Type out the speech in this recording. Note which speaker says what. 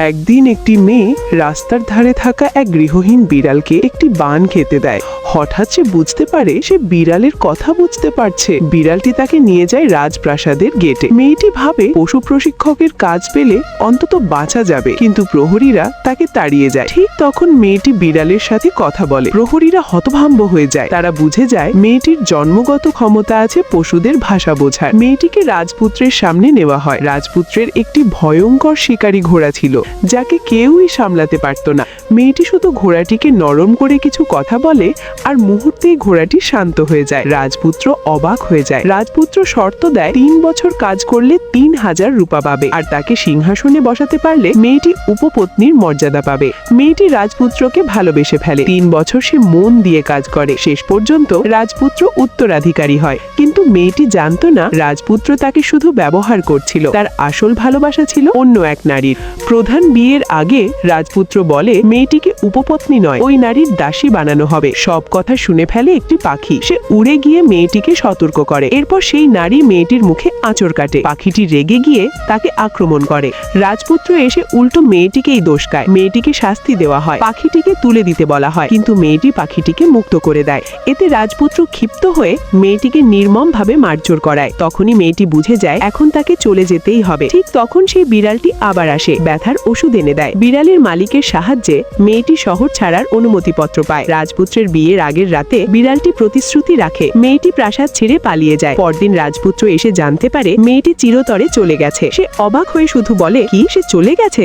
Speaker 1: একদিন একটি মেয়ে রাস্তার ধারে থাকা এক গৃহহীন বিড়ালকে একটি বান খেতে দেয়। হঠাৎ সে বুঝতে পারে সে বিড়ালের কথা বুঝতে পারছে। বিড়ালটি তাকে নিয়ে যায় রাজপ্রাসাদের গেটে। মেয়েটি ভাবে পশু প্রশিক্ষকের কাজ পেলে অন্তত বাঁচা যাবে, কিন্তু প্রহরীরা তাকে তাড়িয়ে যায়। ঠিক তখন মেয়েটি বিড়ালের সাথে কথা বলে। প্রহরীরা হতভম্ব হয়ে যায়। তারা বুঝে যায় মেয়েটির জন্মগত ক্ষমতা আছে পশুদের ভাষা বোঝার। মেয়েটিকে রাজপুত্রের সামনে নেওয়া হয়। রাজপুত্রের একটি ভয়ঙ্কর শিকারী ঘোড়া ছিল, যাকে কেউই সামলাতে পারত না। মেয়েটি শুধু ঘোড়াটিকে নরম করে কিছু কথা বলে, আর মুহূর্তেই ঘোড়াটি শান্ত হয়ে যায়। রাজপুত্র অবাক হয়ে যায়। রাজপুত্র শর্ত দেয় 3 বছর কাজ করলে 3000 রূপা পাবে, আর তাকে সিংহাসনে বসাতে পারলে মেয়েটি উপপত্নীর মর্যাদা পাবে। মেয়েটি রাজপুত্রকে ভালোবেসে ফেলে। 3 বছর সে মন দিয়ে কাজ করে। শেষ পর্যন্ত রাজপুত্র উত্তরাধিকারী হয়। কিন্তু মেয়েটি জানতো না রাজপুত্র তাকে শুধু ব্যবহার করছিল। তার আসল ভালোবাসা ছিল অন্য এক নারীর। প্রধান বিয়ের আগে রাজপুত্র বলে মেয়েটিকে উপপত্নী নয়, ওই নারীর দাসী বানানো হবে। সব কথা শুনে ফেলে একটি পাখি। সে উড়ে গিয়ে মেয়েটিকে সতর্ক করে। এরপর সেই নারী মেয়েটির মুখে আঁচড় কাটে। পাখিটি রেগে গিয়ে তাকে আক্রমণ করে। রাজপুত্র এসে উল্টো মেয়েটিকেই দোষ দেয়। মেয়েটিকে শাস্তি দেওয়া হয়। পাখিটিকে তুলে দিতে বলা হয়, কিন্তু মেয়েটি পাখিটিকে মুক্ত করে দেয়। এতে রাজপুত্র ক্ষিপ্ত হয়ে মেয়েটিকে নির্মমভাবে মারধর করায়। তখনই মেয়েটি বুঝে যায় এখন তাকে চলে যেতেই হবে। ঠিক তখন সেই বিড়ালটি আবার আসে, ব্যথার ওষুধ এনে দেয়। বিড়ালের মালিকের সাহায্যে মেয়েটি শহর ছাড়ার অনুমতিপত্র পায়। রাজপুত্রের বিয়ের আগের রাতে বিড়ালটি প্রতিশ্রুতি রাখে। মেয়েটি প্রাসাদ ছেড়ে পালিয়ে যায়। পরদিন রাজপুত্র এসে জানতে পারে মেয়েটি চিরতরে চলে গেছে। সে অবাক হয়ে শুধু বলে, কি সে চলে গেছে?